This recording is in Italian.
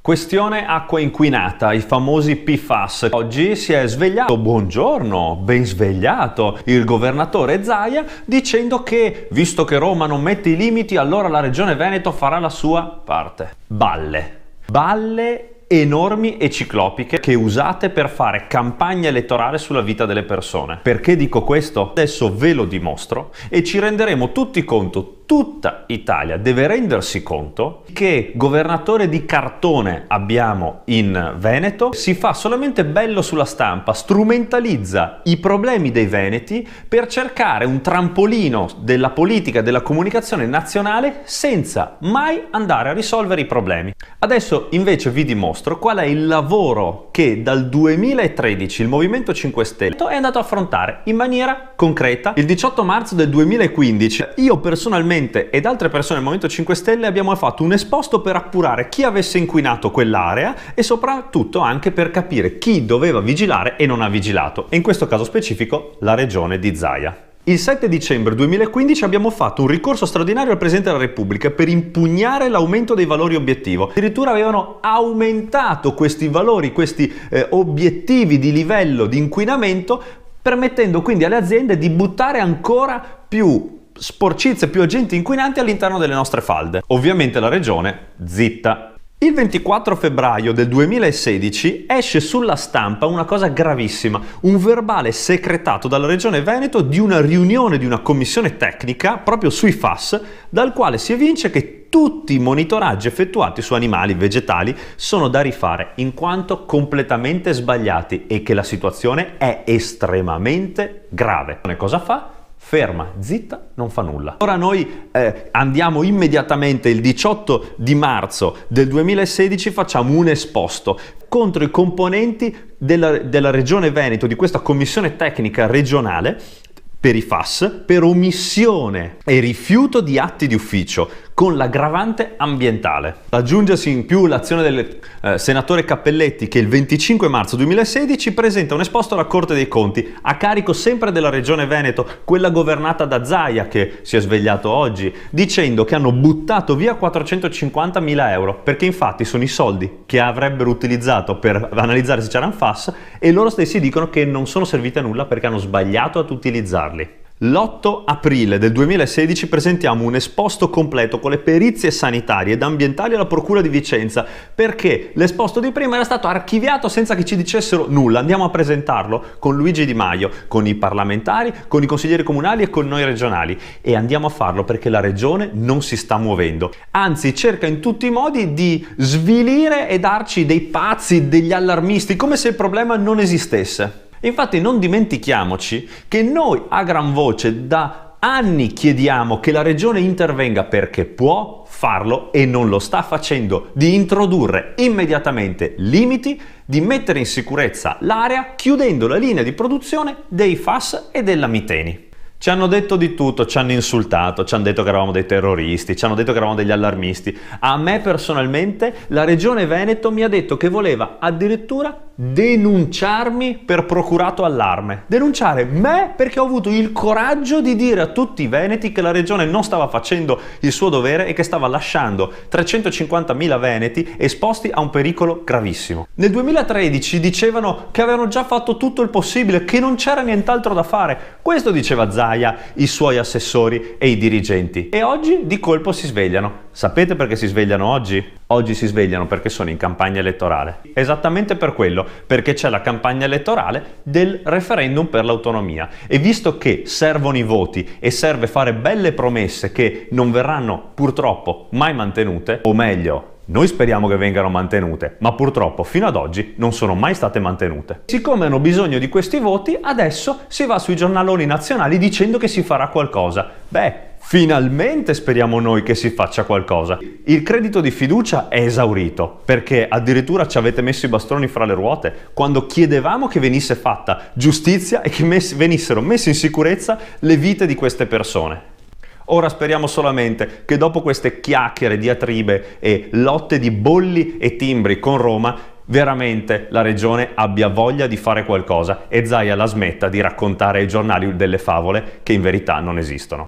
Questione acqua inquinata, i famosi PFAS. Oggi si è svegliato, buongiorno, ben svegliato, il governatore Zaia dicendo che, visto che Roma non mette i limiti, allora la Regione Veneto farà la sua parte. Balle enormi e ciclopiche che usate per fare campagna elettorale sulla vita delle persone. Perché dico questo? Adesso ve lo dimostro e ci renderemo tutti conto, tutta Italia deve rendersi conto che governatore di cartone abbiamo in Veneto, si fa solamente bello sulla stampa, strumentalizza i problemi dei veneti per cercare un trampolino della politica e della comunicazione nazionale senza mai andare a risolvere i problemi. Adesso invece vi dimostro qual è il lavoro che dal 2013 il Movimento 5 Stelle è andato a affrontare in maniera concreta. Il 18 marzo del 2015 io personalmente ed altre persone del Movimento 5 Stelle abbiamo fatto un esposto per appurare chi avesse inquinato quell'area e soprattutto anche per capire chi doveva vigilare e non ha vigilato, e in questo caso specifico la regione di Zaia. Il 7 dicembre 2015 abbiamo fatto un ricorso straordinario al Presidente della Repubblica per impugnare l'aumento dei valori obiettivo. Addirittura avevano aumentato questi valori, questi obiettivi di livello di inquinamento, permettendo quindi alle aziende di buttare ancora più sporcizie, più agenti inquinanti all'interno delle nostre falde. Ovviamente la regione zitta. Il 24 febbraio del 2016 esce sulla stampa una cosa gravissima, un verbale secretato dalla Regione Veneto di una riunione di una commissione tecnica proprio sui FAS, dal quale si evince che tutti i monitoraggi effettuati su animali vegetali sono da rifare in quanto completamente sbagliati e che la situazione è estremamente grave. Cosa fa? Ferma, zitta, non fa nulla. Ora noi andiamo immediatamente il 18 di marzo del 2016, facciamo un esposto contro i componenti della Regione Veneto, di questa commissione tecnica regionale per i FAS, per omissione e rifiuto di atti di ufficio, con l'aggravante ambientale. Aggiungersi in più l'azione del senatore Cappelletti, che il 25 marzo 2016 presenta un esposto alla Corte dei Conti, a carico sempre della Regione Veneto, quella governata da Zaia, che si è svegliato oggi, dicendo che hanno buttato via 450.000 euro, perché infatti sono i soldi che avrebbero utilizzato per analizzare se c'erano FAS, e loro stessi dicono che non sono serviti a nulla perché hanno sbagliato ad utilizzarli. L'8 aprile del 2016 presentiamo un esposto completo con le perizie sanitarie ed ambientali alla Procura di Vicenza, perché l'esposto di prima era stato archiviato senza che ci dicessero nulla. Andiamo a presentarlo con Luigi Di Maio, con i parlamentari, con i consiglieri comunali e con noi regionali, e andiamo a farlo perché la regione non si sta muovendo, anzi cerca in tutti i modi di svilire e darci dei pazzi, degli allarmisti, come se il problema non esistesse. Infatti non dimentichiamoci che noi a gran voce da anni chiediamo che la regione intervenga perché può farlo e non lo sta facendo, di introdurre immediatamente limiti, di mettere in sicurezza l'area chiudendo la linea di produzione dei FAS e della Miteni. Ci hanno detto di tutto, ci hanno insultato, ci hanno detto che eravamo dei terroristi, ci hanno detto che eravamo degli allarmisti. A me personalmente la Regione Veneto mi ha detto che voleva addirittura denunciarmi per procurato allarme. Denunciare me perché ho avuto il coraggio di dire a tutti i veneti che la regione non stava facendo il suo dovere e che stava lasciando 350.000 veneti esposti a un pericolo gravissimo. Nel 2013 dicevano che avevano già fatto tutto il possibile, che non c'era nient'altro da fare. Questo diceva Zaia, i suoi assessori e i dirigenti. E oggi di colpo si svegliano. Sapete perché si svegliano oggi? Oggi si svegliano perché sono in campagna elettorale. Esattamente per quello, perché c'è la campagna elettorale del referendum per l'autonomia. E visto che servono i voti e serve fare belle promesse che non verranno purtroppo mai mantenute, o meglio, noi speriamo che vengano mantenute, ma purtroppo fino ad oggi non sono mai state mantenute. Siccome hanno bisogno di questi voti, adesso si va sui giornaloni nazionali dicendo che si farà qualcosa. Beh, finalmente speriamo noi che si faccia qualcosa. Il credito di fiducia è esaurito, perché addirittura ci avete messo i bastoni fra le ruote quando chiedevamo che venisse fatta giustizia e che venissero messe in sicurezza le vite di queste persone. Ora speriamo solamente che dopo queste chiacchiere, diatribe e lotte di bolli e timbri con Roma, veramente la regione abbia voglia di fare qualcosa e Zaia la smetta di raccontare ai giornali delle favole che in verità non esistono.